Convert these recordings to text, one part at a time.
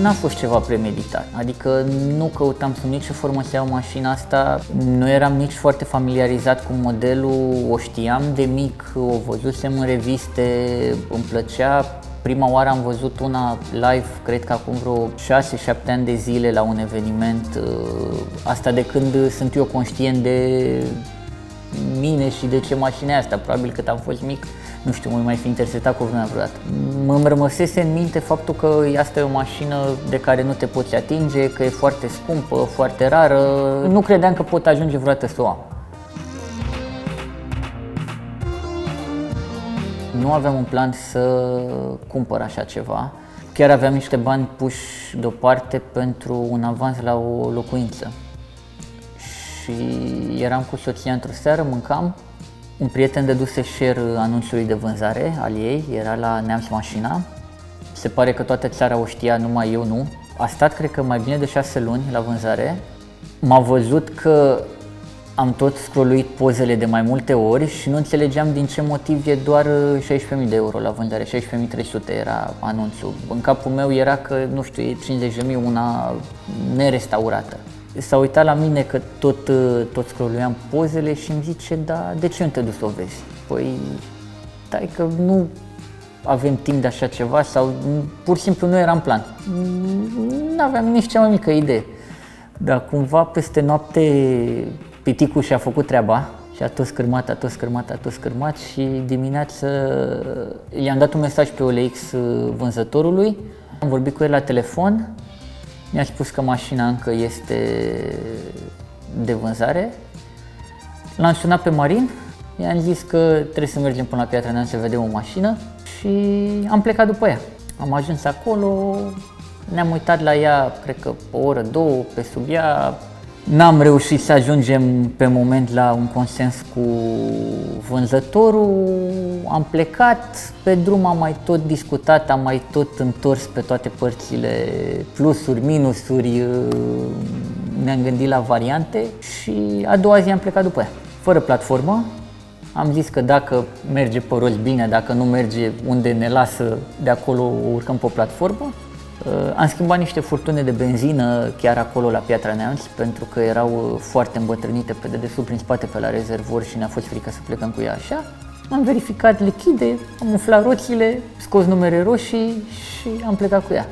N-a fost ceva premeditat, adică nu căutam sub nicio formă să iau mașina asta, nu eram nici foarte familiarizat cu modelul, o știam de mic, o văzusem în reviste, îmi plăcea. Prima oară am văzut una live, cred că acum vreo 6-7 ani de zile la un eveniment, asta de când sunt eu conștient de mine și de ce mașina e asta, probabil cât am fost mic. Nu știu, mă mai fi interesat cu vremea vreodată. Îmi rămăsese în minte faptul că asta e o mașină de care nu te poți atinge, că e foarte scumpă, foarte rară. Nu credeam că pot ajunge vreodată să o am. Nu aveam un plan să cumpăr așa ceva. Chiar aveam niște bani puși deoparte pentru un avans la o locuință. Și eram cu soția într-o seară, mâncam. Un prieten dăduse share anunțului de vânzare al ei, era la Neamț Mașina. Se pare că toată țara o știa, numai eu nu. A stat, cred că, mai bine de 6 luni la vânzare. M-a văzut că am tot scrolluit pozele de mai multe ori și nu înțelegeam din ce motiv e doar 16.000 de euro la vânzare, 16.300 era anunțul. În capul meu era că, nu știu, e 50.000 una nerestaurată. S-a uitat la mine că tot scrolluiam pozele și îmi zice, da, de ce nu te duci să o vezi? Păi, stai că nu avem timp de așa ceva sau pur și simplu nu era în plan. Nu aveam nici cea mai mică idee. Dar cumva peste noapte piticul și-a făcut treaba și a tot scârmat și dimineață i-am dat un mesaj pe OLX vânzătorului. Am vorbit cu el la telefon. Mi-a spus că mașina încă este de vânzare. L-am sunat pe Marin, i-am zis că trebuie să mergem până la Piatra Neamț să vedem o mașină și am plecat după ea. Am ajuns acolo, ne-am uitat la ea, cred că o oră, două, pe sub ea. N-am reușit să ajungem pe moment la un consens cu vânzătorul, am plecat, pe drum am mai tot discutat, am mai tot întors pe toate părțile, plusuri, minusuri, ne-am gândit la variante și a doua zi am plecat după ea, fără platformă. Am zis că dacă merge pe roți bine, dacă nu merge unde ne lasă, de acolo o urcăm pe o platformă. Am schimbat niște furtune de benzină chiar acolo la Piatra Neamț pentru că erau foarte îmbătrânite pe dedesubt prin spate pe la rezervor și ne-a fost frică să plecăm cu ea așa. Am verificat lichide, am umflat roțile, scos numere roșii și am plecat cu ea.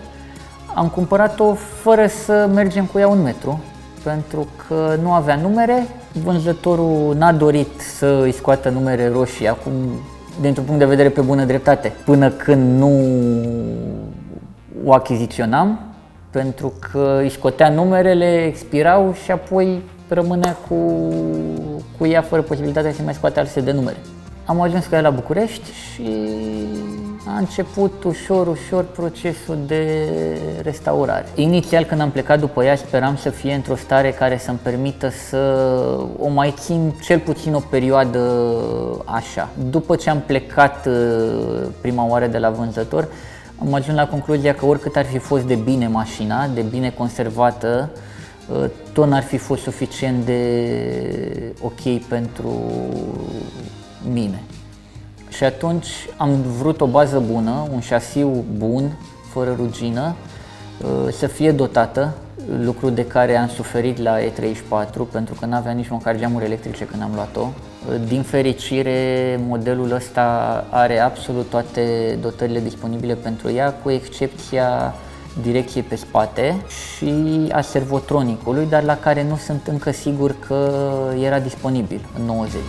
Am cumpărat-o fără să mergem cu ea 1 metru pentru că nu avea numere, vânzătorul n-a dorit să îi scoată numere roșii acum dintr-un punct de vedere pe bună dreptate până când nu o achiziționam, pentru că îi scotea numerele, expirau și apoi rămânea cu ea fără posibilitatea să mai scoate alte de numere. Am ajuns cu ea la București și a început ușor procesul de restaurare. Inițial, când am plecat după ea, speram să fie într-o stare care să-mi permită să o mai țin cel puțin o perioadă așa. După ce am plecat prima oară de la vânzător, am ajuns la concluzia că oricât ar fi fost de bine mașina, de bine conservată, tot n-ar fi fost suficient de ok pentru mine. Și atunci am vrut o bază bună, un șasiu bun, fără rugină, să fie dotată, lucru de care am suferit la E34 pentru că n-avea nici măcar geamuri electrice când am luat-o. Din fericire, modelul ăsta are absolut toate dotările disponibile pentru ea, cu excepția direcției pe spate și a servotronicului, dar la care nu sunt încă sigur că era disponibil în 90.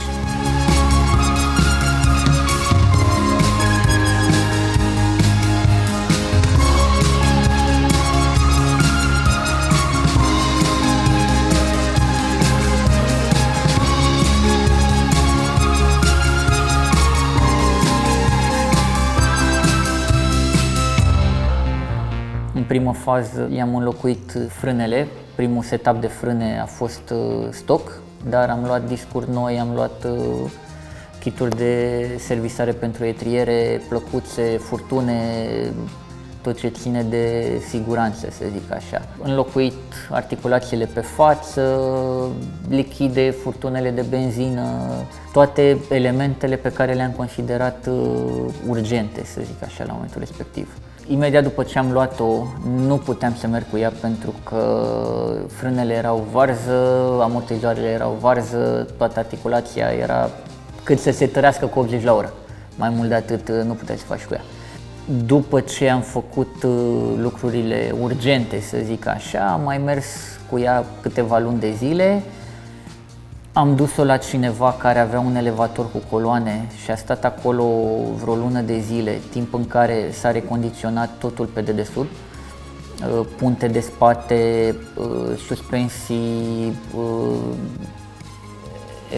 În primă fază i-am înlocuit frânele, primul setup de frâne a fost stock, dar am luat discuri noi, am luat kituri de servisare pentru etriere, plăcuțe, furtune, tot ce ține de siguranță, să zic așa. Înlocuit articulațiile pe față, lichide, furtunele de benzină, toate elementele pe care le-am considerat urgente, să zic așa, la momentul respectiv. Imediat după ce am luat-o, nu puteam să merg cu ea pentru că frânele erau varză, amortizoarele erau varză, toată articulația era cât să se tărească cu 80 la oră. Mai mult de atât nu puteai să faci cu ea. După ce am făcut lucrurile urgente, să zic așa, am mai mers cu ea câteva luni de zile. Am dus-o la cineva care avea un elevator cu coloane și a stat acolo vreo lună de zile, timp în care s-a recondiționat totul pe dedesubt. Punte de spate, suspensii,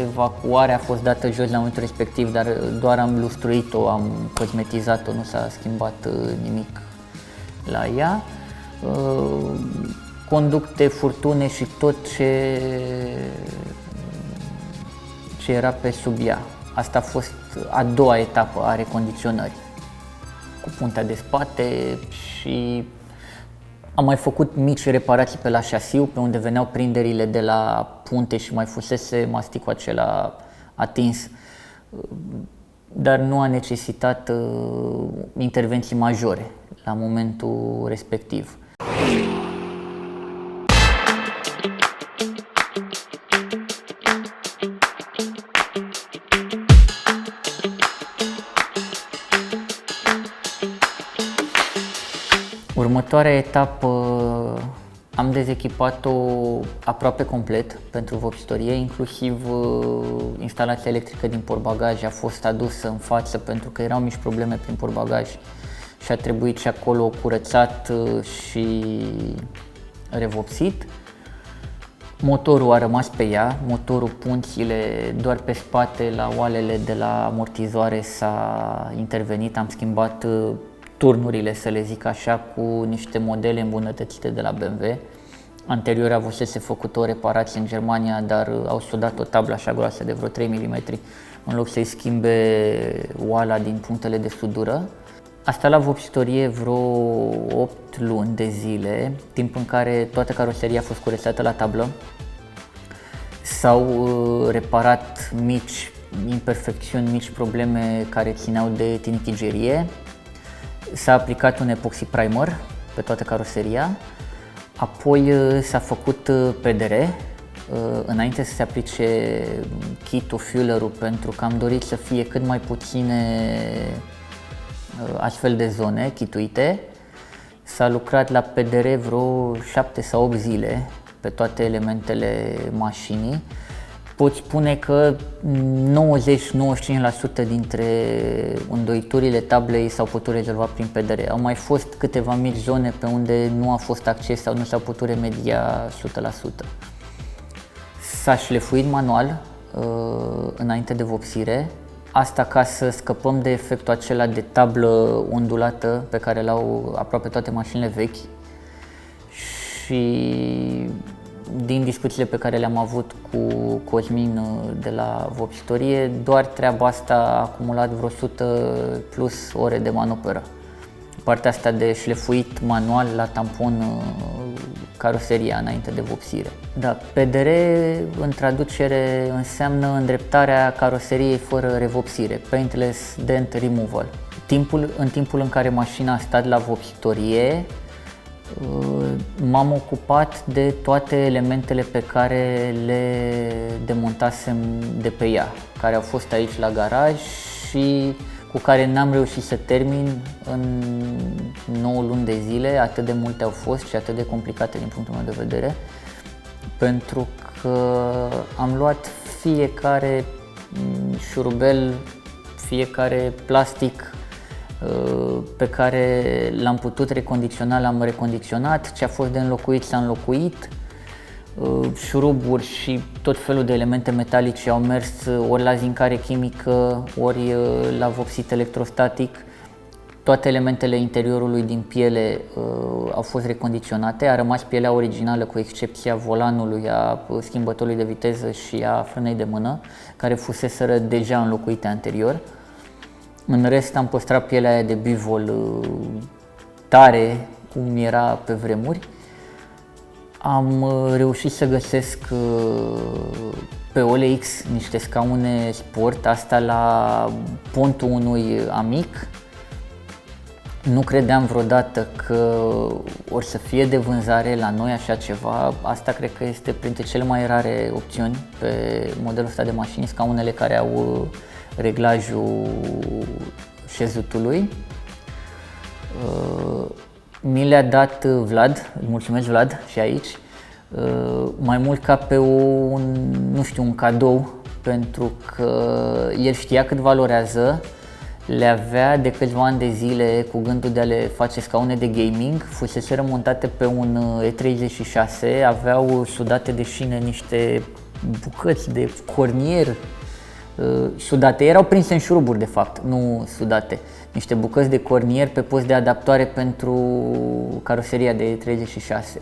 evacuarea a fost dată jos la momentul respectiv, dar doar am lustruit-o, am cosmetizat-o, nu s-a schimbat nimic la ea. Conducte, furtune și tot ce era pe sub ea. Asta a fost a doua etapă a recondiționării, cu puntea de spate și am mai făcut mici reparații pe la șasiu, pe unde veneau prinderile de la punte și mai fusese masticul acela atins, dar nu a necesitat intervenții majore la momentul respectiv. Următoarea etapă am dezechipat-o aproape complet pentru vopsitorie, inclusiv instalația electrică din portbagaj a fost adusă în față pentru că erau mici probleme prin portbagaj și a trebuit și acolo curățat și revopsit. Motorul a rămas pe ea, motorul, punțile, doar pe spate la oalele de la amortizoare s-a intervenit, am schimbat turnurile, să le zic așa, cu niște modele îmbunătățite de la BMW. Anterior avusese făcut o reparație în Germania, dar au sudat o tablă așa groasă de vreo 3 mm în loc să-i schimbe oala din punctele de sudură. A stat la vopsitorie vreo 8 luni de zile, timp în care toată caroseria a fost curățată la tablă. S-au reparat mici imperfecțiuni, mici probleme care țineau de tinichigerie. S-a aplicat un epoxy primer pe toată caroseria, apoi s-a făcut PDR înainte să se aplice kit-ul, fueler-ul, pentru că am dorit să fie cât mai puține astfel de zone chituite. S-a lucrat la PDR vreo 7 sau 8 zile pe toate elementele mașinii. Pot spune că 90-95% dintre îndoiturile tablei s-au putut rezolva prin PDR. Au mai fost câteva mici zone pe unde nu a fost acces sau nu s-au putut remedia 100%. S-a șlefuit manual înainte de vopsire, asta ca să scăpăm de efectul acela de tablă ondulată pe care l-au aproape toate mașinile vechi. Și din discuțiile pe care le-am avut cu Cosmin de la vopsitorie, doar treaba asta a acumulat vreo 100 plus ore de manoperă. Partea asta de șlefuit manual la tampon caroseria înainte de vopsire. Da, PDR în traducere înseamnă îndreptarea caroseriei fără revopsire, Paintless Dent Removal. În timpul în care mașina a stat la vopsitorie, m-am ocupat de toate elementele pe care le demontasem de pe ea, care au fost aici la garaj și cu care n-am reușit să termin în 9 luni de zile, atât de multe au fost și atât de complicate din punctul meu de vedere, pentru că am luat fiecare șurubel, fiecare plastic pe care l-am putut recondiționa, l-am recondiționat, ce a fost de înlocuit s-a înlocuit, șuruburi și tot felul de elemente metalice au mers ori la zincare chimică, ori la vopsit electrostatic. Toate elementele interiorului din piele au fost recondiționate, a rămas pielea originală cu excepția volanului, a schimbătorului de viteză și a frânei de mână, care fuseseră deja înlocuite anterior. În rest am păstrat pielea aia de bivol tare, cum era pe vremuri. Am reușit să găsesc pe OLX niște scaune sport, asta la pontul unui amic, Nu credeam vreodată că or să fie de vânzare la noi așa ceva. Asta cred că este printre cele mai rare opțiuni pe modelul ăsta de mașini, scaunele care au reglajul șezutului. Mi le-a dat Vlad, îl mulțumesc Vlad și aici, mai mult ca pe un cadou, pentru că el știa cât valorează, le avea de câțiva ani de zile cu gândul de a le face scaune de gaming, fuseseră montate pe un E36, aveau sudate de șină niște bucăți de cornier sudate, erau prinse în șuruburi de fapt, nu sudate, niște bucăți de cornier pe post de adaptoare pentru caroseria de E36.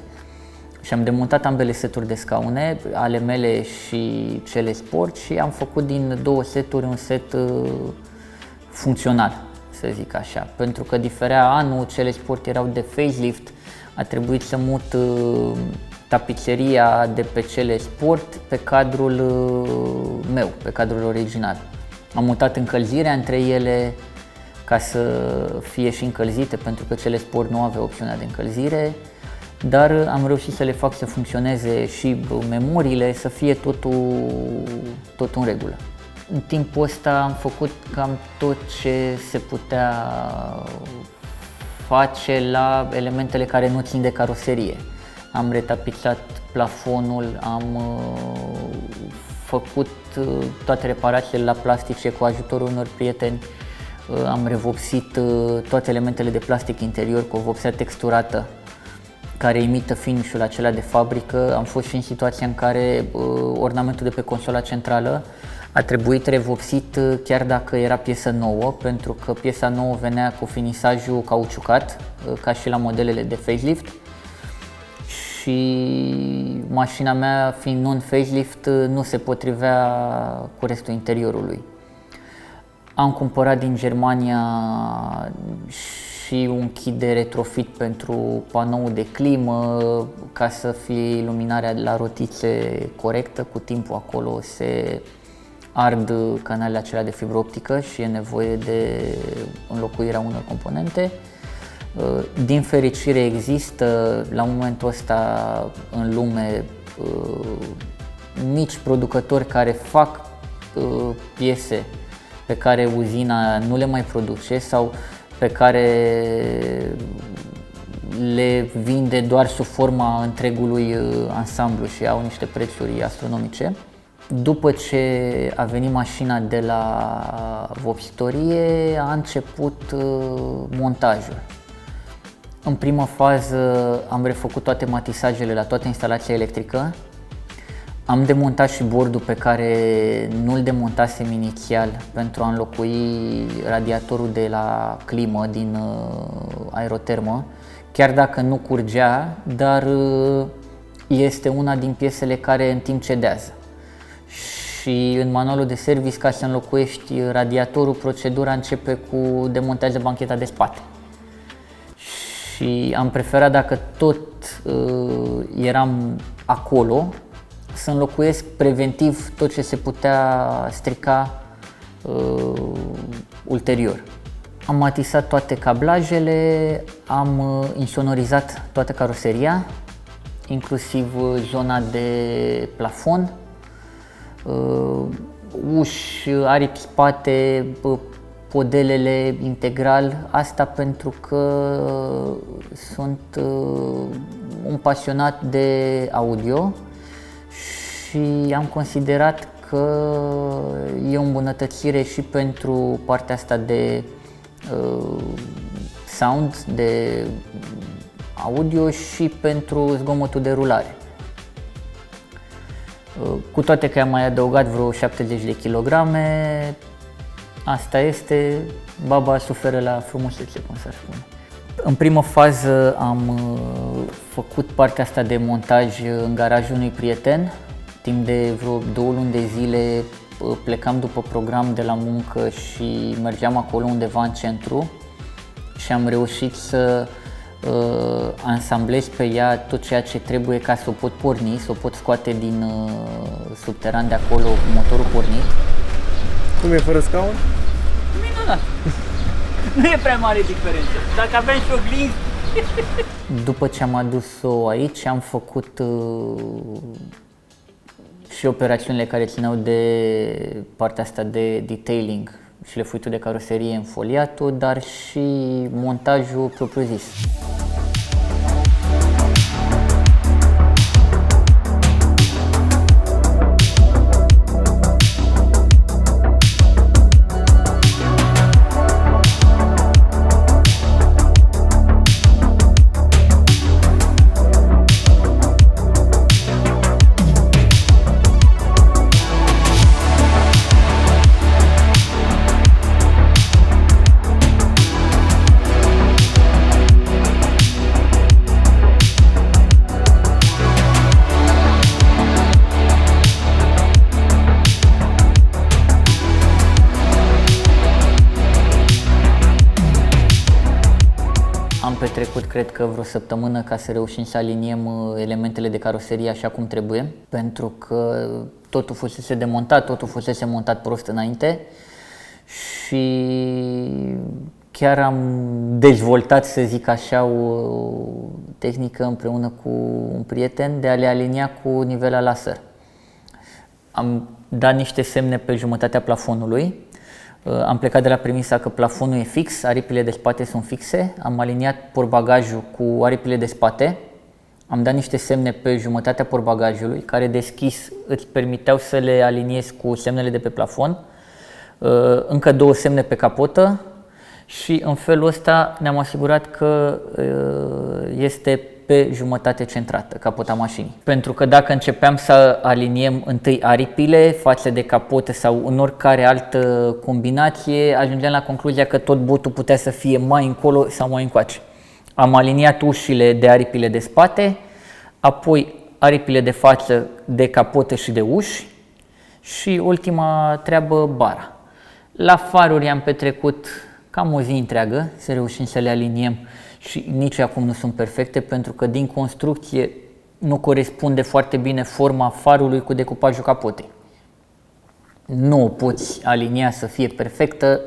Și am demontat ambele seturi de scaune, ale mele și cele sport, și am făcut din două seturi un set funcțional, să zic așa. Pentru că diferea anul, cele sport erau de facelift, a trebuit să mut tapiseria de pe cele sport pe cadrul meu, pe cadrul original. Am mutat încălzirea între ele ca să fie și încălzite, pentru că cele sport nu aveau opțiunea de încălzire, dar am reușit să le fac să funcționeze și memoriile, să fie totul în regulă. În timpul ăsta am făcut cam tot ce se putea face la elementele care nu țin de caroserie. Am retapizat plafonul, am făcut toate reparațiile la plastice cu ajutorul unor prieteni, am revopsit toate elementele de plastic interior cu o vopsea texturată care imită finish-ul acela de fabrică. Am fost și în situația în care ornamentul de pe consola centrală a trebuit revopsit chiar dacă era piesă nouă, pentru că piesa nouă venea cu finisajul cauciucat, ca și la modelele de facelift, și mașina mea, fiind non-facelift, nu se potrivea cu restul interiorului. Am cumpărat din Germania și un kit de retrofit pentru panoul de climă, ca să fie iluminarea la rotițe corectă. Cu timpul acolo se ard canalele acelea de fibră optică și e nevoie de înlocuirea unor componente. Din fericire există la momentul ăsta în lume mici producători care fac piese pe care uzina nu le mai produce sau pe care le vinde doar sub forma întregului ansamblu și au niște prețuri astronomice. După ce a venit mașina de la vopsitorie, a început montajul. În prima fază am refăcut toate matisajele la toată instalația electrică. Am demontat și bordul pe care nu-l demontasem inițial pentru a înlocui radiatorul de la climă din aerotermă, chiar dacă nu curgea, dar este una din piesele care în timp cedează. Și în manualul de service, ca să înlocuiești radiatorul, procedura începe cu demontează bancheta de spate. Și am preferat, dacă tot eram acolo, să înlocuiesc preventiv tot ce se putea strica ulterior. Am matisat toate cablajele, am insonorizat toată caroseria, inclusiv zona de plafon, uși, aripi spate, podelele integral, asta pentru că sunt un pasionat de audio și am considerat că e o îmbunătățire și pentru partea asta de sound, de audio și pentru zgomotul de rulare. Cu toate că am mai adăugat vreo 70 de kilograme, asta este, baba suferă la frumusețe, cum s-ar spune. În primă fază am făcut partea asta de montaj în garajul unui prieten. Timp de vreo 2 luni de zile plecam după program de la muncă și mergeam acolo undeva în centru și am reușit să ansamblez pe ea tot ceea ce trebuie ca să o pot porni, să o pot scoate din subteran de acolo cu motorul pornit. Cum e fără scaun? Minunat! Nu e prea mare diferență. Dacă aveam și oglinzi... După ce am adus-o aici, am făcut și operațiunile care țineau de partea asta de detailing și lefuitul de caroserie în foliatul, dar și montajul propriu-zis. Am petrecut, cred că, vreo săptămână ca să reușim să aliniem elementele de caroserie așa cum trebuie, pentru că totul fusese demontat, totul fusese montat prost înainte și chiar am dezvoltat, să zic așa, o tehnică împreună cu un prieten de a le alinia cu nivela laser. Am dat niște semne pe jumătatea plafonului. Am plecat de la premisa că plafonul e fix, aripile de spate sunt fixe, am aliniat portbagajul cu aripile de spate, am dat niște semne pe jumătatea portbagajului care deschis îți permiteau să le aliniezi cu semnele de pe plafon, încă 2 semne pe capotă și în felul ăsta ne-am asigurat că este pe jumătate centrată capota mașinii. Pentru că dacă începeam să aliniem întâi aripile față de capotă sau în oricare altă combinație, ajungeam la concluzia că tot botul putea să fie mai încolo sau mai încoace. Am aliniat ușile de aripile de spate, apoi aripile de față de capotă și de uși și ultima treabă, bara. La faruri am petrecut cam o zi întreagă să reușim să le aliniem și nici acum nu sunt perfecte pentru că din construcție nu corespunde foarte bine forma farului cu decupajul capotei. Nu o poți alinia să fie perfectă,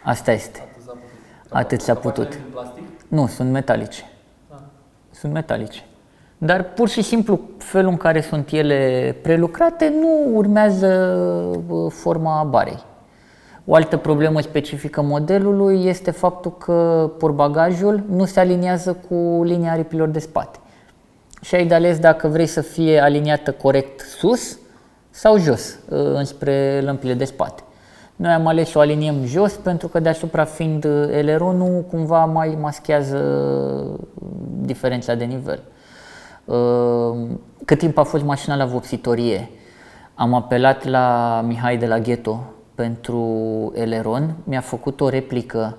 asta este. Atât s-a putut. Nu, sunt metalice. Sunt metalice. Dar pur și simplu felul în care sunt ele prelucrate nu urmează forma barei. O altă problemă specifică modelului este faptul că portbagajul nu se aliniază cu linia aripilor de spate. Și ai de ales dacă vrei să fie aliniată corect sus sau jos, înspre lămpile de spate. Noi am ales să o aliniem jos pentru că deasupra fiind eleronul cumva mai maschează diferența de nivel. Cât timp a fost mașina la vopsitorie, am apelat la Mihai de la Ghetto pentru eleron, mi-a făcut o replică,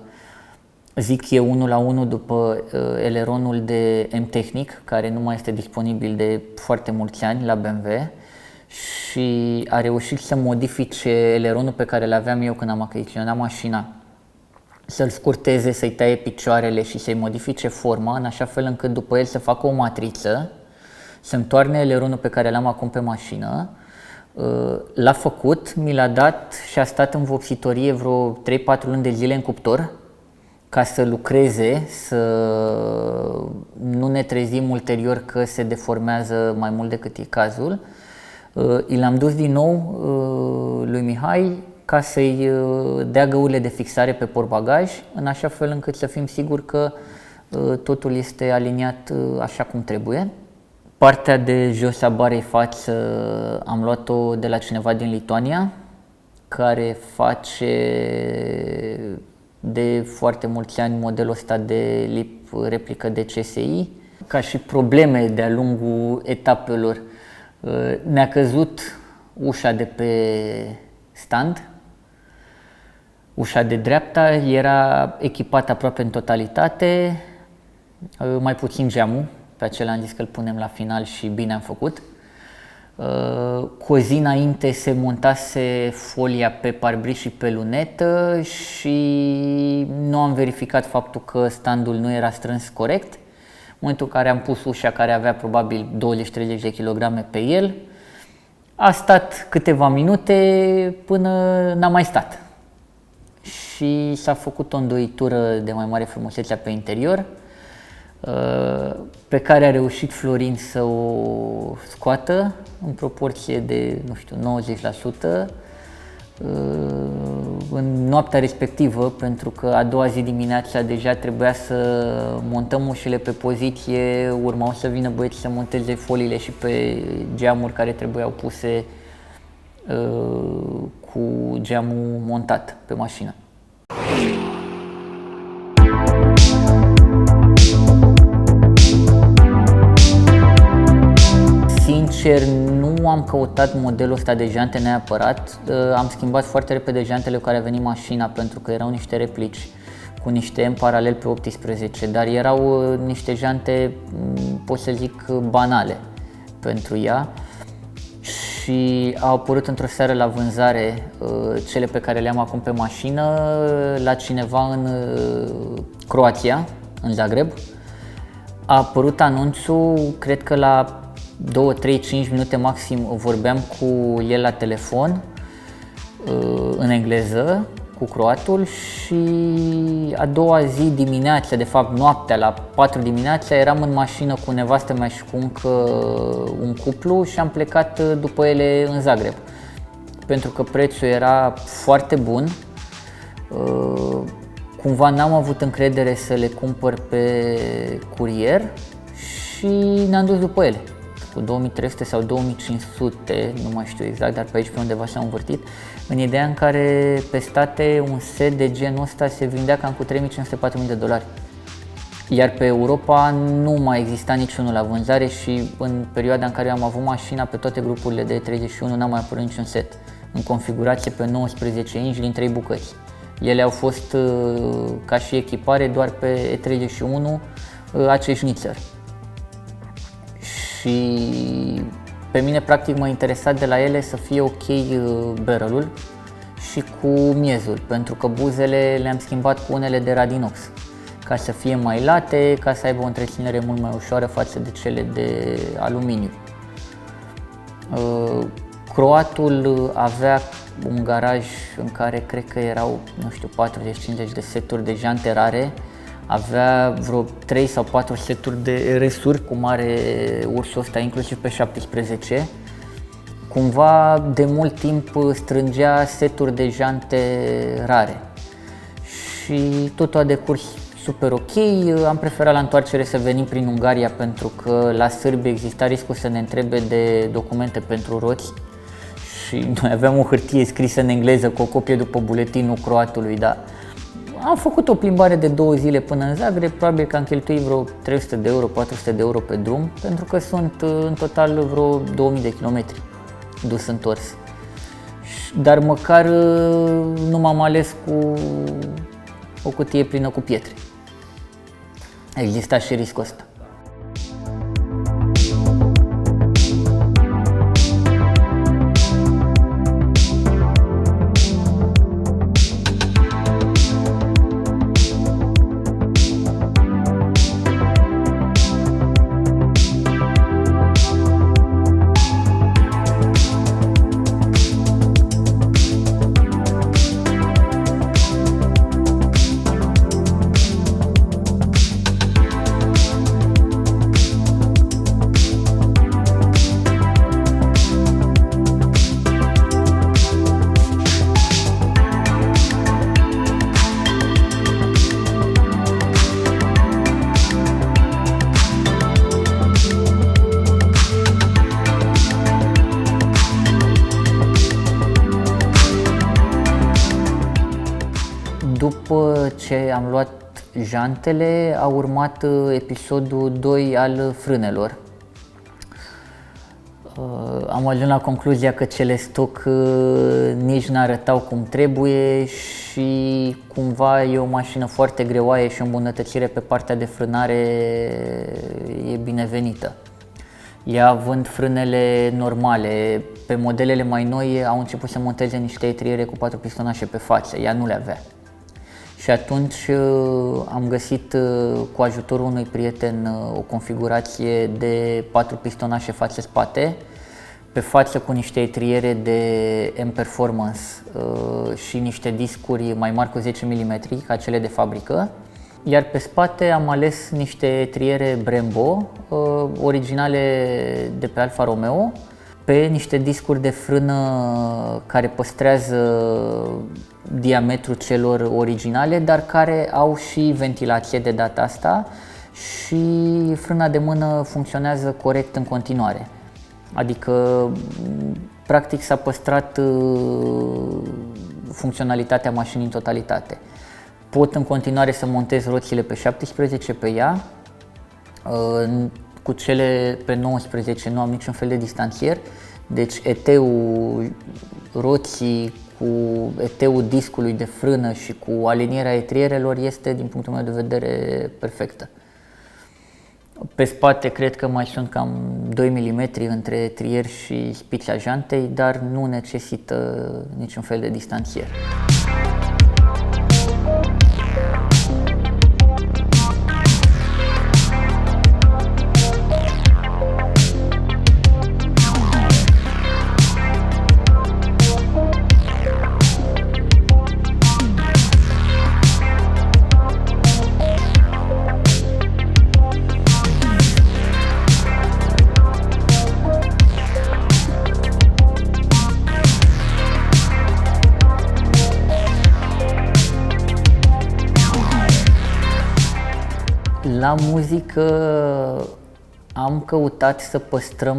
zic eu, 1 la 1 după eleronul de M-Technic, care nu mai este disponibil de foarte mulți ani la BMW și a reușit să modifice eleronul pe care îl aveam eu când am achiziționat mașina, să-l scurteze, să-i taie picioarele și să-i modifice forma, în așa fel încât după el să facă o matriță, să-mi toarne eleronul pe care l-am acum pe mașină. L-a făcut, mi l-a dat și a stat în vopsitorie vreo 3-4 luni de zile în cuptor ca să lucreze, să nu ne trezim ulterior că se deformează mai mult decât e cazul. I l-am dus din nou lui Mihai ca să-i dea găurile de fixare pe portbagaj, în așa fel încât să fim siguri că totul este aliniat așa cum trebuie. Partea de jos a barei față am luat-o de la cineva din Lituania, care face de foarte mulți ani modelul ăsta de lip replică de CSI. Ca și probleme de-a lungul etapelor, ne-a căzut ușa de pe stand, ușa de dreapta era echipată aproape în totalitate, mai puțin geamul. Pe acela am zis că îl punem la final și bine am făcut. Cu o zi înainte se montase folia pe parbriz și pe lunetă și nu am verificat faptul că standul nu era strâns corect. În momentul în care am pus ușa care avea probabil 20-30 de kg pe el, a stat câteva minute până n-a mai stat. și s-a făcut o îndoitură de mai mare frumusețe pe interior, pe care a reușit Florin să o scoată în proporție de, nu știu, 90%. În noaptea respectivă, pentru că a doua zi dimineața deja trebuia să montăm ușile pe poziție, urmau să vină băieți să monteze foliile și pe geamuri care trebuiau puse cu geamul montat pe mașină. Sincer, nu am căutat modelul ăsta de jante neapărat, am schimbat foarte repede jantele cu care a venit mașina pentru că erau niște replici cu niște M paralel pe 18, dar erau niște jante, pot să zic, banale pentru ea și au apărut într-o seară la vânzare cele pe care le am acum pe mașină la cineva în Croația, în Zagreb. A apărut anunțul, cred că la 2, 3, 5 minute maxim vorbeam cu el la telefon în engleză cu croatul și a doua zi dimineața, de fapt noaptea la 4 dimineața, eram în mașină cu nevastă mea și cu încă un cuplu și am plecat după ele în Zagreb pentru că prețul era foarte bun. Cumva n-am avut încredere să le cumpăr pe curier și ne-am dus după ele cu 2300 sau 2500, nu mai știu exact, dar pe aici pe undeva s-au învârtit, în ideea în care pe state un set de genul ăsta se vindea cam cu 3500-4000 de dolari. Iar pe Europa nu mai exista niciunul la vânzare și în perioada în care am avut mașina, pe toate grupurile de E31 n-a mai apărut niciun set în configurație pe 19 inch din 3 bucăți. Ele au fost ca și echipare doar pe E31 AC Schnitzer. Și pe mine practic m-a interesat de la ele să fie ok barrel-ul și cu miezul, pentru că buzele le-am schimbat cu unele de Radinox ca să fie mai late, ca să aibă o întreținere mult mai ușoară față de cele de aluminiu. Croatul avea un garaj în care cred că erau, nu știu, 40-50 de seturi de jante rare. Avea vreo 3 sau 4 seturi de RS-uri, cum are ursul ăsta, inclusiv pe 17. Cumva de mult timp strângea seturi de jante rare și totul a decurs super ok. Am preferat la întoarcere să venim prin Ungaria pentru că la sârbi exista riscul să ne întrebe de documente pentru roți și noi aveam o hârtie scrisă în engleză cu o copie după buletinul croatului, dar am făcut o plimbare de 2 zile până în Zagreb, probabil că am cheltuit vreo 300 de euro, 400 de euro pe drum, pentru că sunt în total vreo 2000 de kilometri dus-întors. Dar măcar nu m-am ales cu o cutie plină cu pietre. Exista și riscul ăsta. După ce am luat jantele, a urmat episodul 2 al frânelor. Am ajuns la concluzia că cele stock nici n-arătau cum trebuie și cumva e o mașină foarte greoaie și o îmbunătățire pe partea de frânare e binevenită. Ea având frânele normale, pe modelele mai noi au început să monteze niște etriere cu 4 pistonașe pe față, ea nu le avea. Și atunci am găsit cu ajutorul unui prieten o configurație de 4 pistonașe față-spate pe față cu niște etriere de M-Performance și niște discuri mai mari cu 10 mm ca cele de fabrică. Iar pe spate am ales niște etriere Brembo, originale de pe Alfa Romeo, pe niște discuri de frână care păstrează diametrul celor originale, dar care au și ventilație de data asta și frâna de mână funcționează corect în continuare. Adică, practic, s-a păstrat funcționalitatea mașinii în totalitate. Pot în continuare să montez roțile pe 17 pe ea, cu cele pe 19 nu am niciun fel de distanțier, deci ET-ul roții cu ET-ul discului de frână și cu alinierea etrierelor este, din punctul meu de vedere, perfectă. Pe spate cred că mai sunt cam 2 mm între etrier și spița jantei, dar nu necesită niciun fel de distanțier. La muzică am căutat să păstrăm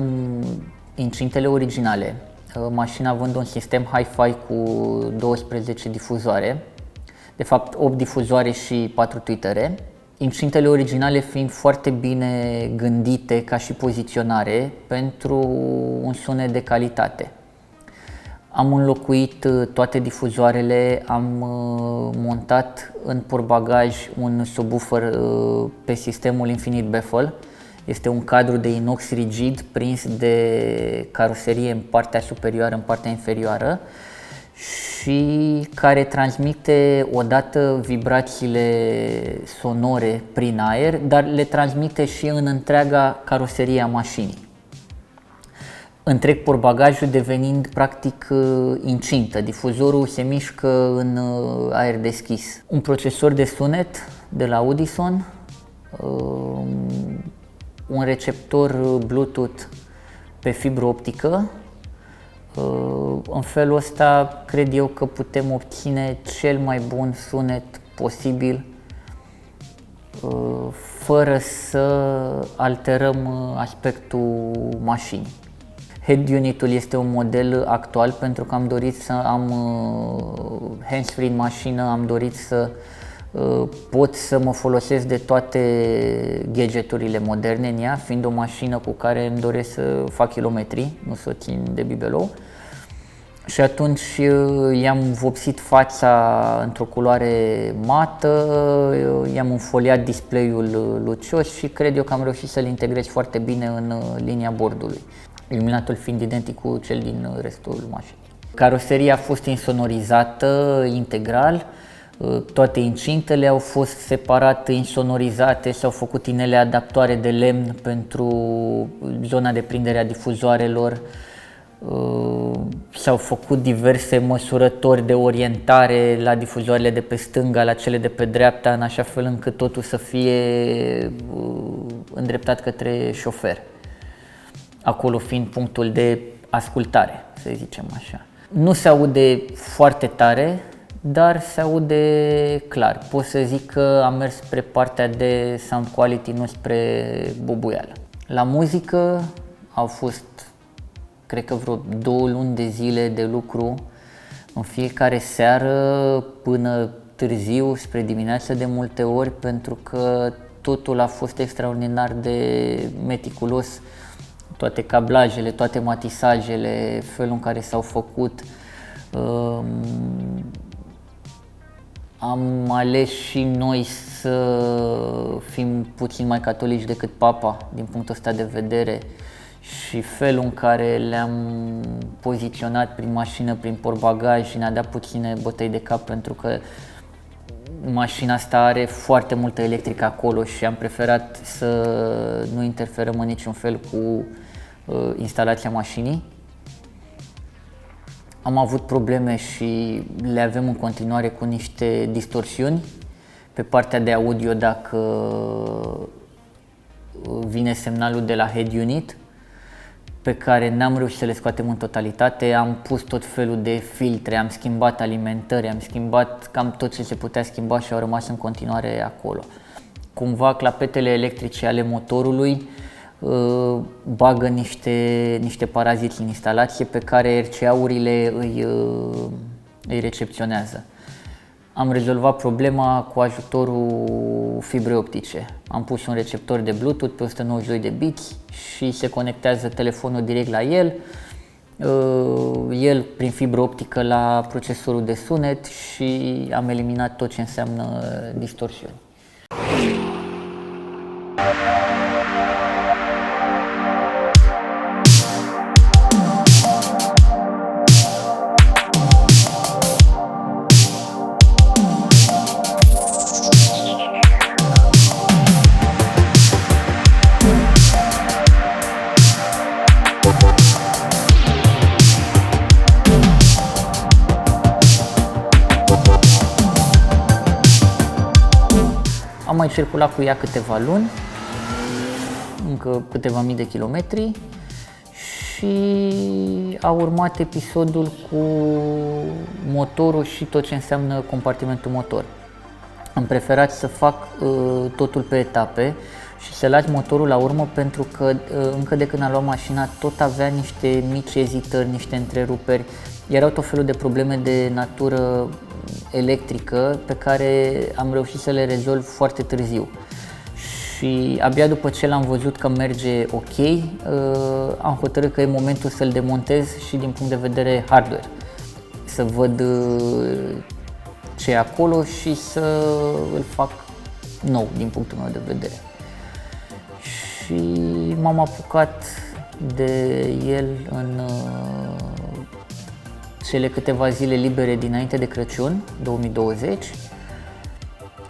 incintele originale, mașina având un sistem hi-fi cu 12 difuzoare, de fapt 8 difuzoare și 4 tweetere, incintele originale fiind foarte bine gândite ca și poziționare pentru un sunet de calitate. Am înlocuit toate difuzoarele, am montat în portbagaj un subwoofer pe sistemul Infinite Baffle. Este un cadru de inox rigid prins de caroserie în partea superioară, în partea inferioară și care transmite odată vibrațiile sonore prin aer, dar le transmite și în întreaga caroserie a mașinii. Întreg portbagajul devenind practic incintă, difuzorul se mișcă în aer deschis. Un procesor de sunet de la Audison, un receptor Bluetooth pe fibră optică. În felul ăsta cred eu că putem obține cel mai bun sunet posibil fără să alterăm aspectul mașinii. Head unit-ul este un model actual pentru că am dorit să am hands-free în mașină, am dorit să pot să mă folosesc de toate gadgeturile moderne în ea, fiind o mașină cu care îmi doresc să fac kilometri, nu să o țin de bibelou. Și atunci i-am vopsit fața într-o culoare mată, i-am înfoliat display-ul lucios și cred eu că am reușit să-l integrez foarte bine în linia bordului, iluminatul fiind identic cu cel din restul mașinii. Caroseria a fost insonorizată integral, toate incintele au fost separat insonorizate, s-au făcut inele adaptoare de lemn pentru zona de prindere a difuzoarelor, s-au făcut diverse măsurători de orientare la difuzoarele de pe stânga, la cele de pe dreapta, în așa fel încât totul să fie îndreptat către șofer, acolo fiind punctul de ascultare, să zicem așa. Nu se aude foarte tare, dar se aude clar. Pot să zic că am mers spre partea de sound quality, nu spre bubuială. La muzică au fost, cred că vreo 2 luni de zile de lucru în fiecare seară până târziu, spre dimineață de multe ori, pentru că totul a fost extraordinar de meticulos. Toate cablajele, toate matisajele, felul în care s-au făcut. Am ales și noi să fim puțin mai catolici decât Papa din punctul ăsta de vedere și felul în care le-am poziționat prin mașină, prin portbagaj și ne-a dat puține bătăi de cap pentru că mașina asta are foarte multă electrică acolo și am preferat să nu interferăm în niciun fel cu instalația mașinii. Am avut probleme și le avem în continuare cu niște distorsiuni pe partea de audio dacă vine semnalul de la head unit, pe care n-am reușit să le scoatem în totalitate. Am pus tot felul de filtre, am schimbat alimentări, am schimbat cam tot ce se putea schimba și au rămas în continuare acolo. Cumva clapetele electrice ale motorului bagă niște paraziți în instalație pe care RCA-urile îi recepționează. Am rezolvat problema cu ajutorul fibrei optice. Am pus un receptor de Bluetooth pe 192 de biți și se conectează telefonul direct la el, el prin fibră optică la procesorul de sunet și am eliminat tot ce înseamnă distorsiuni. Am mai circulat cu ea câteva luni, încă câteva mii de kilometri și a urmat episodul cu motorul și tot ce înseamnă compartimentul motor. Am preferat să fac totul pe etape și să lași motorul la urmă pentru că încă de când am luat mașina tot avea niște mici ezitări, niște întreruperi, erau tot felul de probleme de natură electrică pe care am reușit să le rezolv foarte târziu. Și abia după ce l-am văzut că merge ok, am hotărât că e momentul să-l demontez și din punct de vedere hardware. Să văd ce e acolo și să îl fac nou din punctul meu de vedere. Și m-am apucat de el în cele câteva zile libere dinainte de Crăciun 2020.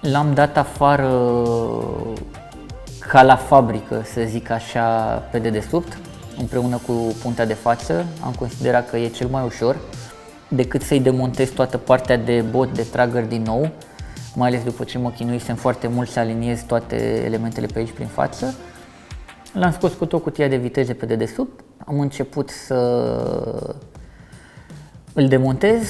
L-am dat afară ca la fabrică, să zic așa, pe dedesubt, împreună cu puntea de față. Am considerat că e cel mai ușor decât să-i demontez toată partea de bot, de trigger din nou, mai ales după ce mă chinuisem foarte mult să aliniez toate elementele pe aici prin față. L-am scos cu tot cutia de viteze pe dedesubt, am început să îl demontez.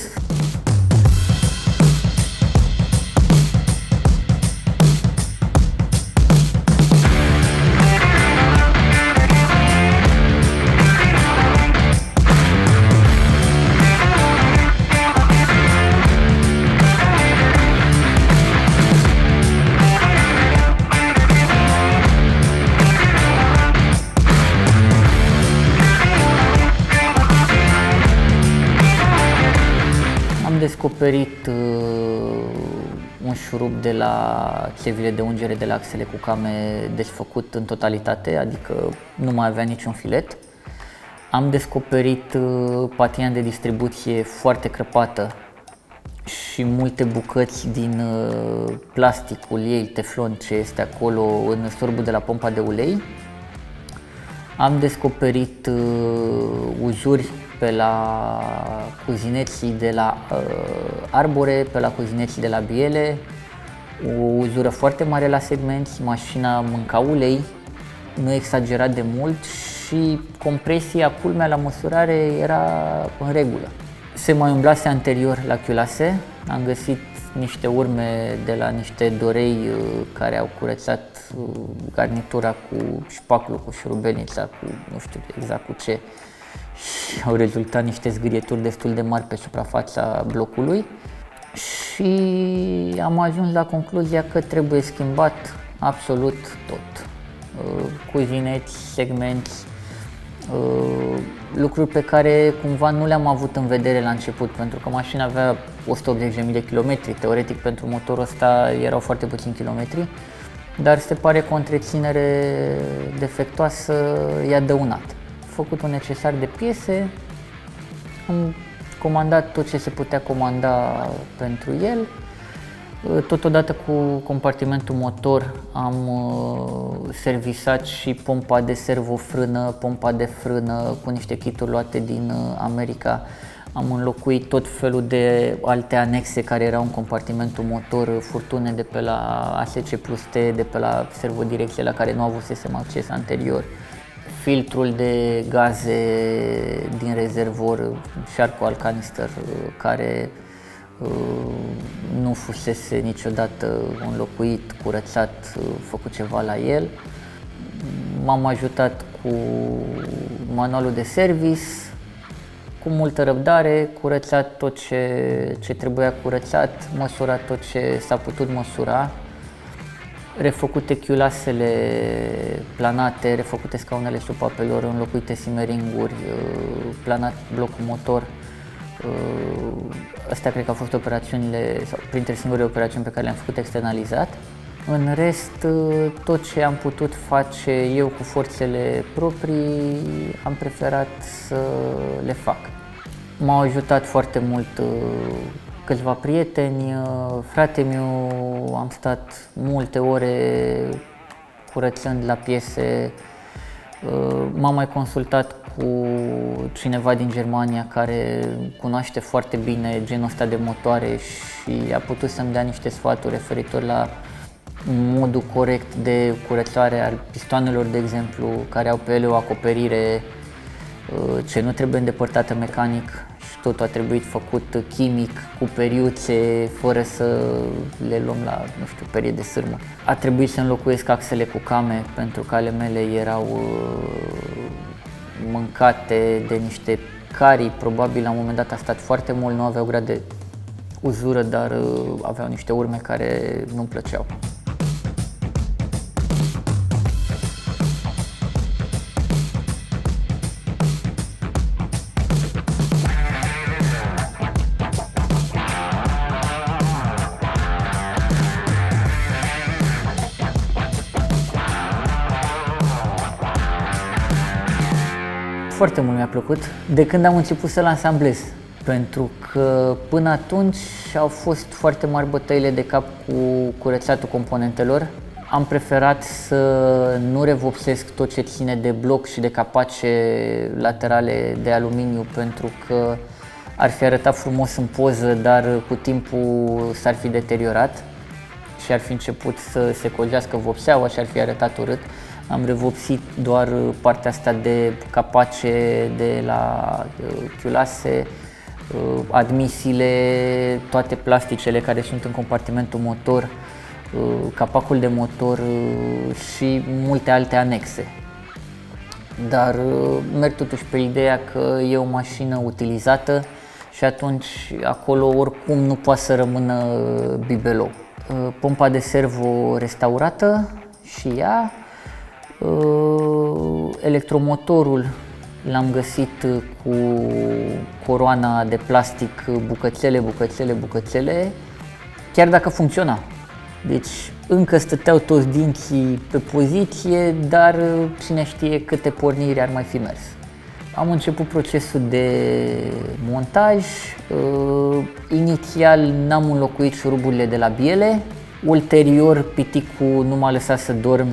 Am descoperit un șurub de la țevile de ungere de la axele cu came desfăcut în totalitate, adică nu mai avea niciun filet. Am descoperit patina de distribuție foarte crăpată și multe bucăți din plasticul ei, teflon, ce este acolo în sorbul de la pompa de ulei. Am descoperit uzuri pe la cuzineții de la arbore, pe la cuzineții de la biele, o uzură foarte mare la segmenți, mașina mânca ulei, nu exagerat de mult și compresia, culmea la măsurare era în regulă. Se mai umblase anterior la chiulase, am găsit niște urme de la niște dorei care au curățat garnitura cu șpaclul, cu șurubelnița, cu nu știu exact cu ce, și au rezultat niște zgârieturi destul de mari pe suprafața blocului și am ajuns la concluzia că trebuie schimbat absolut tot. Cuzineți, segmenți, lucruri pe care cumva nu le-am avut în vedere la început, pentru că mașina avea 180.000 de kilometri, teoretic pentru motorul ăsta erau foarte puțini kilometri, dar se pare că o întreținere defectuoasă i-a dăunat. Am făcut un necesar de piese, am comandat tot ce se putea comanda pentru el. Totodată cu compartimentul motor am servisat și pompa de servofrână, pompa de frână cu niște kituri luate din America. Am înlocuit tot felul de alte anexe care erau în compartimentul motor, furtune de pe la ASC plus T, de pe la servodirecție la care nu avusesem acces anterior, filtrul de gaze din rezervor, charcoal canister, care nu fusese niciodată înlocuit, curățat, făcut ceva la el. M-am ajutat cu manualul de service, cu multă răbdare, curățat tot ce trebuia curățat, măsurat tot ce s-a putut măsura, refăcute chiulasele planate, refăcute scaunele supapelor, înlocuite simeringuri, planat blocul motor. Astea cred că au fost operațiunile, sau printre singurele operațiuni pe care le-am făcut externalizat. În rest, tot ce am putut face eu cu forțele proprii, am preferat să le fac. M-au ajutat foarte mult câțiva prieteni, frate-miu, am stat multe ore curățând la piese. M-am mai consultat cu cineva din Germania care cunoaște foarte bine genul ăsta de motoare și a putut să-mi dea niște sfaturi referitor la modul corect de curățare al pistoanelor, de exemplu, care au pe ele o acoperire ce nu trebuie îndepărtată mecanic și totul a trebuit făcut chimic, cu periuțe, fără să le luăm la, nu știu, perie de sârmă. A trebuit să înlocuiesc axele cu came pentru că ale mele erau mâncate de niște carii, probabil la un moment dat a stat foarte mult, nu aveau grad de uzură, dar aveau niște urme care nu-mi plăceau. Foarte mult mi-a plăcut de când am început să-l ansamblez, pentru că până atunci au fost foarte mari bătăile de cap cu curățatul componentelor. Am preferat să nu revopsesc tot ce ține de bloc și de capace laterale de aluminiu, pentru că ar fi arătat frumos în poză, dar cu timpul s-ar fi deteriorat și ar fi început să se cojească vopseaua și ar fi arătat urât. Am revopsit doar partea asta de capace de la chiulase, admisiile, toate plasticele care sunt în compartimentul motor, capacul de motor și multe alte anexe. Dar merg totuși pe ideea că e o mașină utilizată și atunci acolo oricum nu poate să rămână bibelou. Pompa de servo restaurată și ea. Electromotorul l-am găsit cu coroana de plastic, bucățele, chiar dacă funcționa. Deci încă stăteau toți dinții pe poziție, dar cine știe câte porniri ar mai fi mers. Am început procesul de montaj. Inițial n-am înlocuit șuruburile de la biele, ulterior piticul nu m-a lăsat să dorm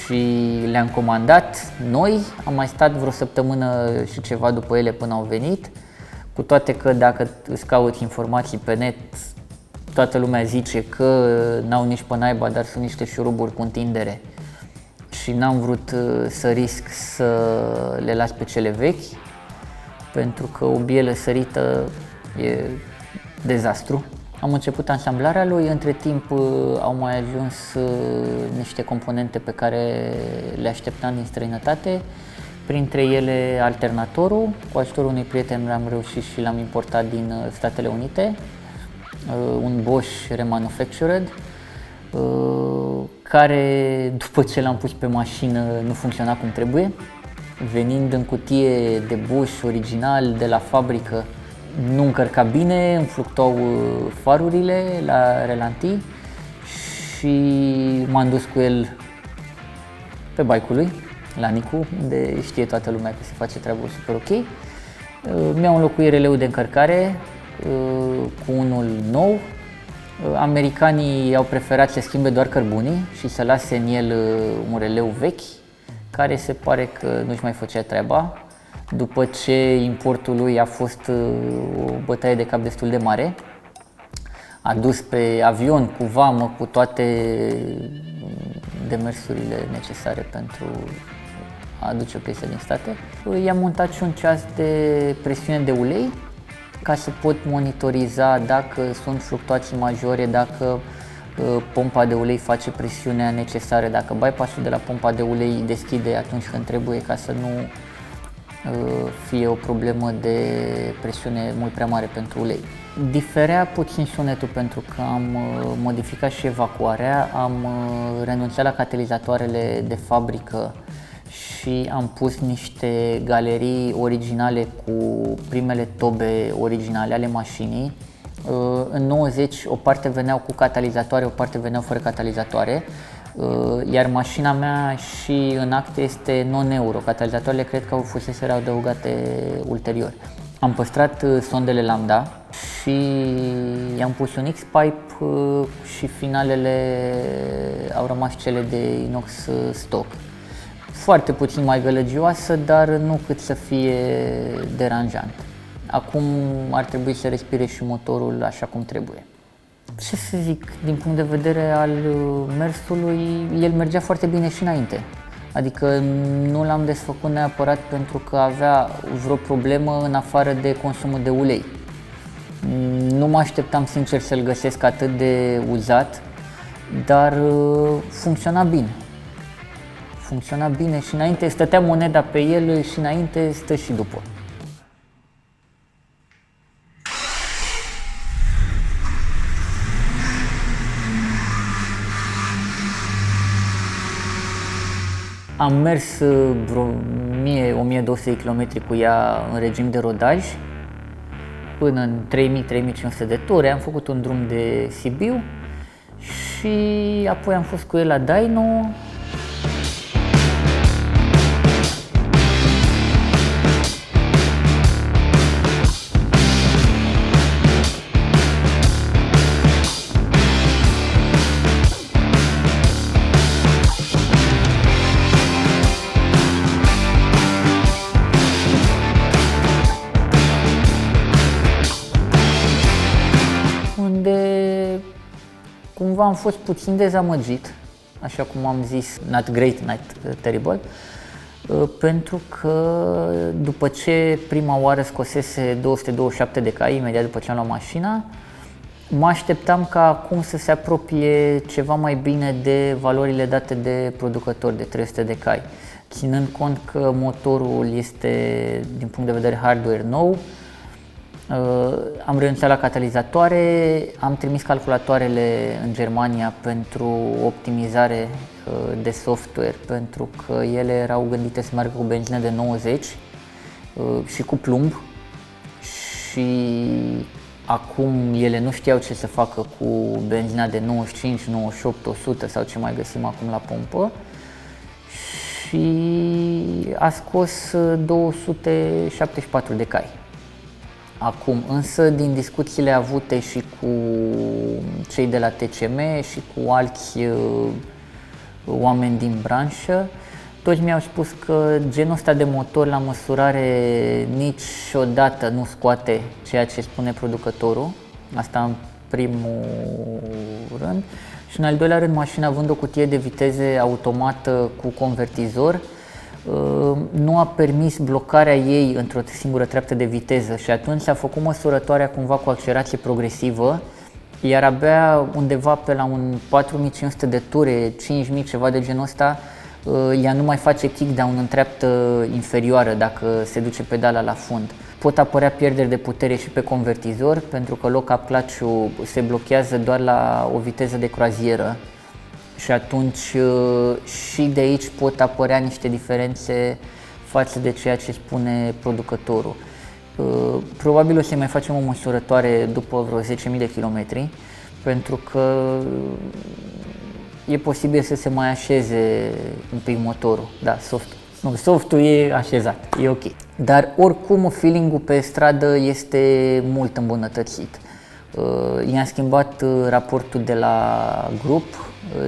și le-am comandat noi. Am mai stat vreo săptămână și ceva după ele până au venit, cu toate că dacă îți cauți informații pe net, toată lumea zice că n-au nici pe naiba, dar sunt niște șuruburi cu întindere și n-am vrut să risc să le las pe cele vechi, pentru că o bielă sărită e dezastru. Am început ansamblarea lui, între timp au mai ajuns niște componente pe care le așteptam din străinătate, printre ele alternatorul. Cu ajutorul unui prieten am reușit și l-am importat din Statele Unite, un Bosch remanufactured, care după ce l-am pus pe mașină nu funcționa cum trebuie, venind în cutie de Bosch original de la fabrică. Nu încărca bine, îmi fluctuau farurile la relantii și m-am dus cu el pe bike-ul lui, la Nicu, unde știe toată lumea că se face treabă super ok. Mi-au înlocuit releul de încărcare cu unul nou. Americanii au preferat să schimbe doar cărbunii și să lase în el un releu vechi, care se pare că nu-și mai făcea treaba. după ce importul lui a fost o bătaie de cap destul de mare. Adus pe avion, cu vamă, cu toate demersurile necesare pentru a aduce piese din state. I-am montat și un ceas de presiune de ulei ca să pot monitoriza dacă sunt fluctuații majore, dacă pompa de ulei face presiunea necesară, dacă bypass-ul de la pompa de ulei deschide atunci când trebuie, ca să nu fie o problemă de presiune mult prea mare pentru ulei. Diferea puțin sunetul pentru că am modificat și evacuarea, am renunțat la catalizatoarele de fabrică și am pus niște galerii originale cu primele tobe originale ale mașinii. În 90 o parte veneau cu catalizatoare, o parte veneau fără catalizatoare, iar mașina mea și în acte este non-euro. Catalizatoarele cred că au fusese adăugate ulterior. Am păstrat sondele lambda și i-am pus un X-pipe și finalele au rămas cele de inox stock. Foarte puțin mai gălăgioasă, dar nu cât să fie deranjant. Acum ar trebui să respire și motorul așa cum trebuie. Ce să zic, din punct de vedere al mersului, el mergea foarte bine și înainte. Adică nu l-am desfăcut neapărat pentru că avea vreo problemă în afară de consumul de ulei. Nu mă așteptam sincer să-l găsesc atât de uzat, dar funcționa bine. Funcționa bine și înainte, stătea moneda pe el și înainte, stă și după. Am mers vreo 1000-1200 km cu ea în regim de rodaj până în 3000-3500 de ture. Am făcut un drum de Sibiu și apoi am fost cu el la Daino. Cumva am fost puțin dezamăgit, așa cum am zis, not great, not terrible, pentru că după ce prima oară scosese 227 de cai, imediat după ce am luat mașina, mă așteptam ca acum să se apropie ceva mai bine de valorile date de producător, de 300 de cai. Ținând cont că motorul este, din punct de vedere hardware, nou, am renunțat la catalizatoare, am trimis calculatoarele în Germania pentru optimizare de software, pentru că ele erau gândite să meargă cu benzină de 90 și cu plumb și acum ele nu știau ce să facă cu benzina de 95, 98, 100 sau ce mai găsim acum la pompă și a scos 274 de cai. Acum, însă, din discuțiile avute și cu cei de la TCM și cu alți oameni din branșă, toți mi-au spus că genul ăsta de motor la măsurare niciodată nu scoate ceea ce spune producătorul, asta în primul rând. Și în al doilea rând, mașina, având o cutie de viteze automată cu convertizor, nu a permis blocarea ei într-o singură treaptă de viteză și atunci a făcut măsurătoarea cumva cu accelerație progresivă, iar abia undeva pe la un 4500 de ture, 5000, ceva de genul ăsta, ea nu mai face kickdown în treaptă inferioară dacă se duce pedala la fund. Pot apărea pierderi de putere și pe convertizor, pentru că lock-up clutch-ul se blochează doar la o viteză de croazieră. Și atunci și de aici pot apărea niște diferențe față de ceea ce spune producătorul. Probabil o să mai facem o măsurătoare după vreo 10.000 de kilometri, pentru că e posibil să se mai așeze un pic motorul. Da, softul e așezat, e ok. Dar oricum feeling-ul pe stradă este mult îmbunătățit. I-am schimbat raportul de la grup.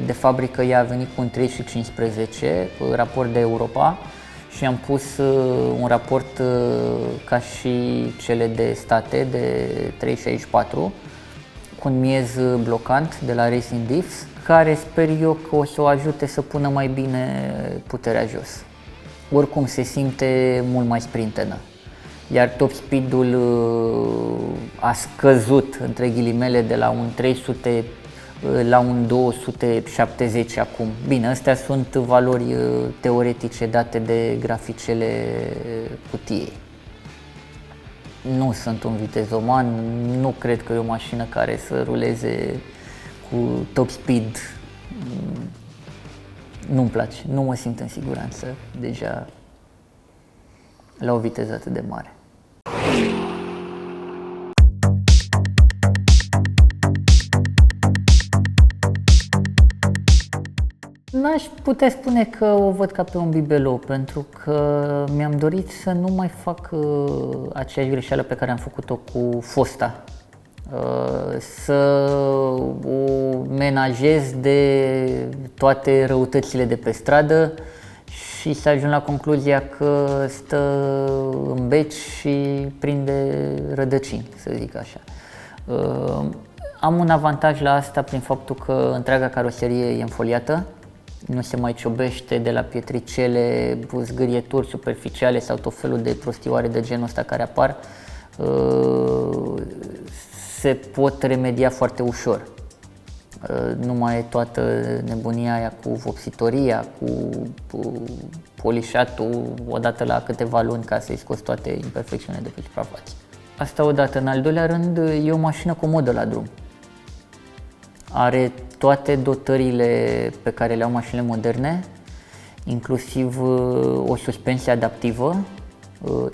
De fabrică ea a venit cu un 3:15, raport de Europa, și am pus un raport ca și cele de state de 364 cu un miez blocant de la Racing Diffs, care sper eu că o să o ajute să pună mai bine puterea jos. Oricum se simte mult mai sprintenă, iar top speed-ul a scăzut, între ghilimele, de la un 300 la un 270 acum. Bine, astea sunt valori teoretice date de graficele cutiei. Nu sunt un vitezoman, nu cred că e o mașină care să ruleze cu top speed. Nu-mi place, nu mă simt în siguranță deja la o viteză atât de mare. N-aș putea spune că o văd ca pe un bibelou, pentru că mi-am dorit să nu mai fac aceeași greșeală pe care am făcut-o cu fosta. Să o menajez de toate răutățile de pe stradă și să ajung la concluzia că stă în beci și prinde rădăcini, să zic așa. Am un avantaj la asta prin faptul că întreaga caroserie e înfoliată, nu se mai ciobește de la pietricele, zgârieturi superficiale sau tot felul de prostioare de genul ăsta care apar. Se pot remedia foarte ușor. Nu mai e toată nebunia aia cu vopsitoria, cu polișatul odată la câteva luni ca să-i scoți toate imperfecțiunile de pe suprafață. Asta odată. În al doilea rând, e o mașină comodă la drum. Are toate dotările pe care le au mașinile moderne, inclusiv o suspensie adaptivă,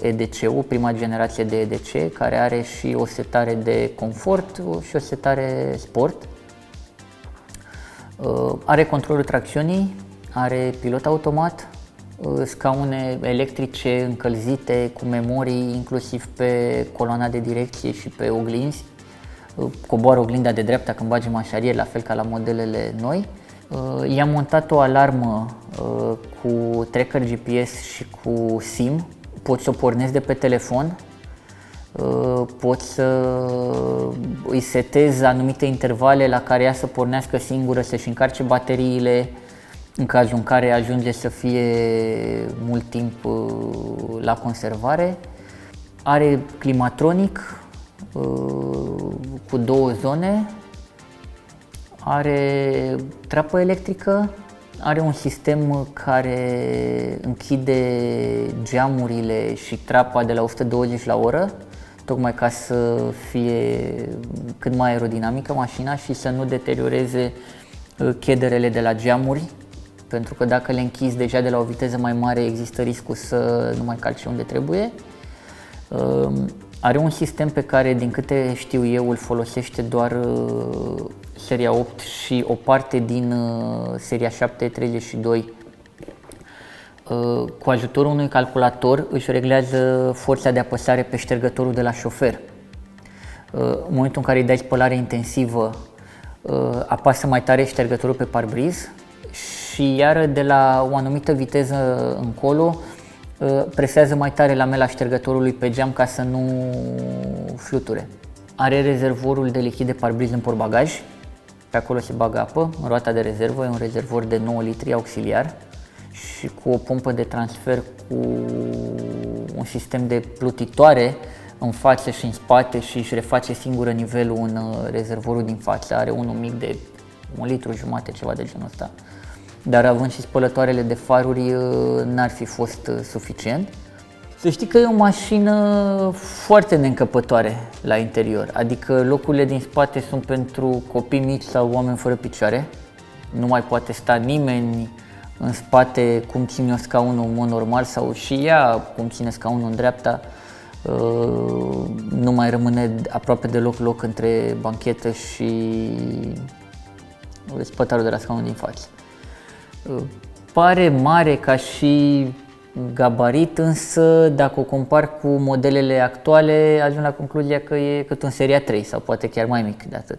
EDC-ul, prima generație de EDC, care are și o setare de confort și o setare sport. Are controlul tracțiunii, are pilot automat, scaune electrice încălzite cu memorii inclusiv pe coloana de direcție și pe oglinzi. Coboară oglinda de dreapta când bagi mașarier, la fel ca la modelele noi. I-am montat o alarmă cu tracker GPS și cu SIM. Pot să o pornesc de pe telefon, pot să îi setez anumite intervale la care ea să pornească singură, să-și încarce bateriile în cazul în care ajunge să fie mult timp la conservare. Are climatronic cu 2 zone, are trapă electrică, are un sistem care închide geamurile și trapa de la 120 la oră, tocmai ca să fie cât mai aerodinamică mașina și să nu deterioreze chederele de la geamuri, pentru că dacă le închizi deja de la o viteză mai mare există riscul să nu mai calci unde trebuie. Are un sistem pe care, din câte știu eu, îl folosește doar seria 8 și o parte din seria 732. Cu ajutorul unui calculator își reglează forța de apăsare pe ștergătorul de la șofer. În momentul în care îi dai spălare intensivă, apasă mai tare ștergătorul pe parbriz și iară de la o anumită viteză încolo presează mai tare lamela ștergătorului pe geam ca să nu fluture. Are rezervorul de lichid de parbriz în portbagaj, pe acolo se bagă apă, în roata de rezervă, e un rezervor de 9 litri auxiliar și cu o pompă de transfer cu un sistem de plutitoare în față și în spate și își reface singură nivelul în rezervorul din față. Are unul mic de 1,5 litri, ceva de genul ăsta. Dar având și spălătoarele de faruri, n-ar fi fost suficient. Să știi că e o mașină foarte neîncăpătoare la interior, adică locurile din spate sunt pentru copii mici sau oameni fără picioare. Nu mai poate sta nimeni în spate cum ține eu scaunul în mod normal sau și ea cum ține scaunul în dreapta. Nu mai rămâne aproape deloc loc între banchetă și spătarul de la scaunul din față. Pare mare ca și gabarit, însă dacă o compar cu modelele actuale, ajung la concluzia că e cât un seria 3 sau poate chiar mai mic de atât.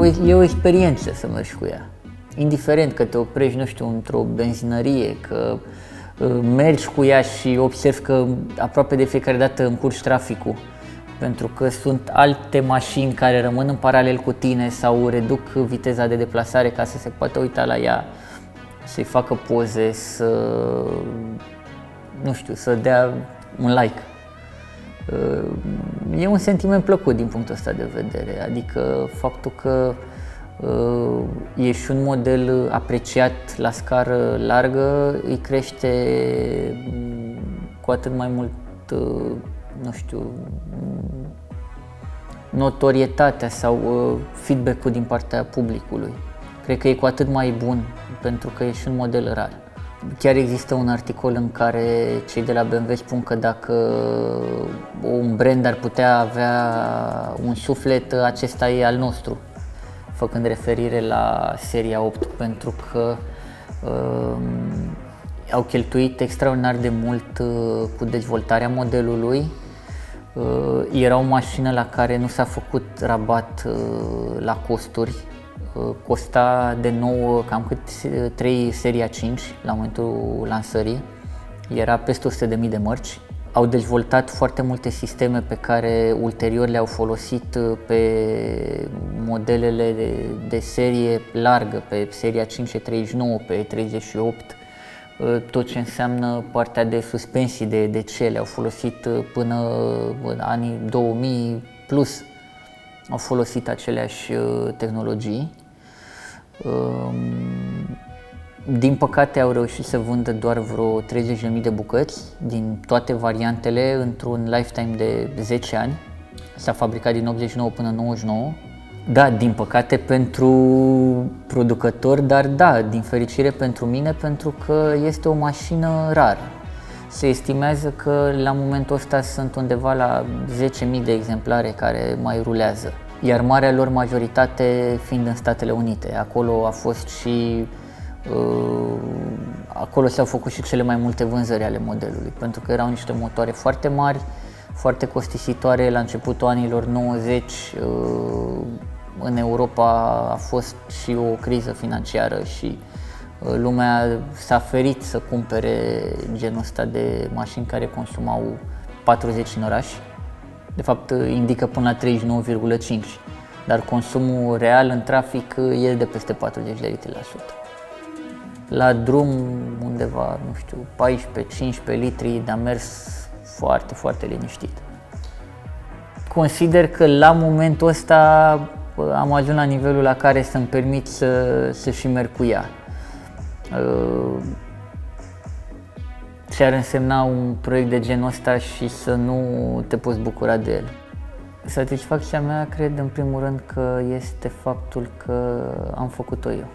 e o experiență să mergi cu ea. Indiferent că te oprești, nu știu, într-o benzinărie, că mergi cu ea și observi că aproape de fiecare dată încurci traficul, pentru că sunt alte mașini care rămân în paralel cu tine sau reduc viteza de deplasare ca să se poată uita la ea, să-i facă poze, să dea un like. E un sentiment plăcut din punctul ăsta de vedere, adică faptul că ești un model apreciat la scară largă îi crește cu atât mai mult, notorietatea sau feedback-ul din partea publicului. Cred că e cu atât mai bun pentru că ești un model rar. Chiar există un articol în care cei de la BMW spun că dacă un brand ar putea avea un suflet, acesta e al nostru, făcând referire la seria 8, pentru că au cheltuit extraordinar de mult cu dezvoltarea modelului. Era o mașină la care nu s-a făcut rabat la costuri. Costa de nou cam cât 3 seria 5 la momentul lansării. Era peste 100.000 de mărci. Au dezvoltat foarte multe sisteme pe care ulterior le-au folosit pe modelele de serie largă, pe seria 539, pe 38, tot ce înseamnă partea de suspensii, de ce le-au folosit până în anii 2000 plus, au folosit aceleași tehnologii. Din păcate au reușit să vândă doar vreo 30.000 de bucăți din toate variantele într-un lifetime de 10 ani. S-a fabricat din 89 până 99. Da, din păcate pentru producător, dar da, din fericire pentru mine, pentru că este o mașină rară. Se estimează că la momentul ăsta sunt undeva la 10.000 de exemplare care mai rulează, iar marea lor majoritate fiind în Statele Unite. Acolo a fost și acolo s-au făcut și cele mai multe vânzări ale modelului, pentru că erau niște motoare foarte mari, foarte costisitoare la începutul anilor 90. În Europa a fost și o criză financiară și lumea s-a ferit să cumpere genul ăsta de mașini care consumau 40 în oraș. De fapt, indică până la 39,5, dar consumul real în trafic e de peste 40 de litri la sută. La drum undeva, 14-15 litri, dar mers foarte, foarte liniștit. Consider că la momentul ăsta am ajuns la nivelul la care să-mi permit să și merg cu ea. Ce ar însemna un proiect de genul ăsta și să nu te poți bucura de el? Satisfacția mea, cred, în primul rând că este faptul că am făcut-o eu.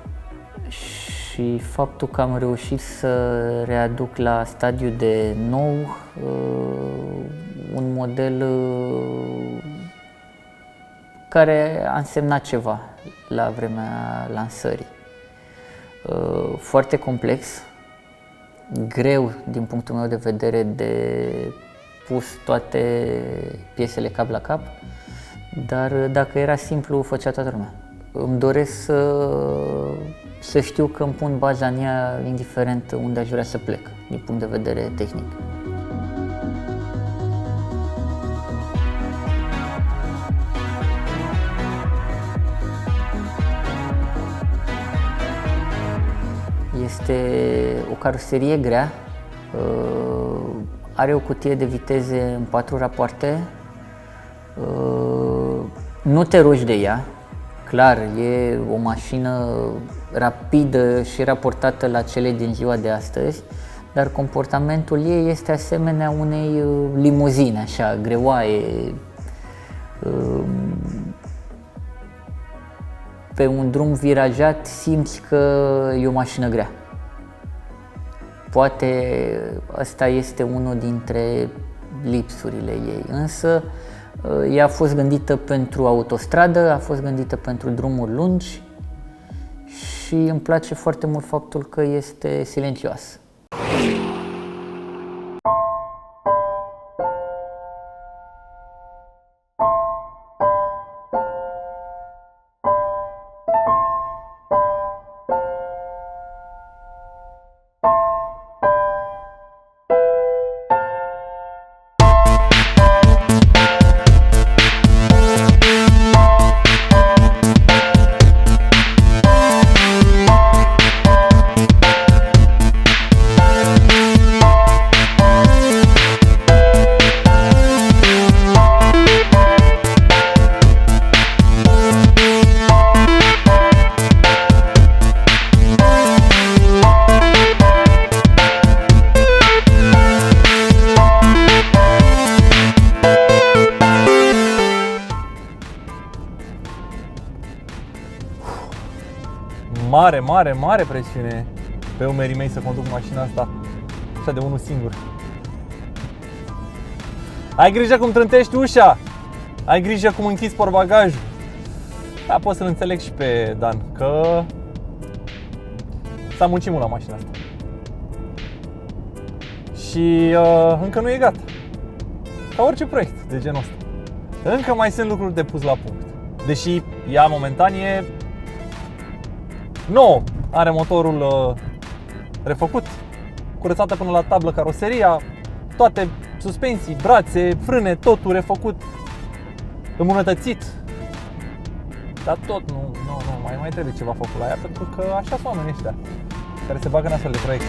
Și faptul că am reușit să readuc la stadiu de nou un model care a însemnat ceva la vremea lansării. Foarte complex, greu din punctul meu de vedere de pus toate piesele cap la cap, dar dacă era simplu, făcea toată lumea. Îmi doresc să știu că îmi pun baza în ea, indiferent unde aș vrea să plec, din punct de vedere tehnic. Este o caroserie grea, are o cutie de viteze în 4 rapoarte, nu te rogi de ea, clar, e o mașină rapidă și raportată la cele din ziua de astăzi, dar comportamentul ei este asemenea unei limuzine, așa, greoaie, pe un drum virajat simți că e o mașină grea. Poate ăsta este unul dintre lipsurile ei, însă ea a fost gândită pentru autostradă, a fost gândită pentru drumuri lungi și îmi place foarte mult faptul că este silențioasă. mare presiune pe umerii mei să conduc mașina asta așa de unul singur. Ai grijă cum trântești ușa! Ai grijă cum închizi portbagajul! Da, pot să-l înțeleg și pe Dan, că s-a muncit mult la mașina asta. Și încă nu e gata. Ca orice proiect de genul ăsta. Încă mai sunt lucruri de pus la punct. Deși ea momentan e nouă, are motorul refăcut, curățată până la tablă caroseria, toate suspensii, brațe, frâne, totul refăcut, îmbunătățit. Dar tot nu, mai trebuie ceva făcut la ea, pentru că așa sunt oamenii ăștia care se bagă în astfel de proiecte.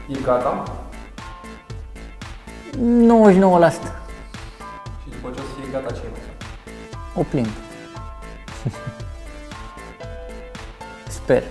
E gata? 99%. Și după ce o să fie gata, ce mai? O plimb. Sper.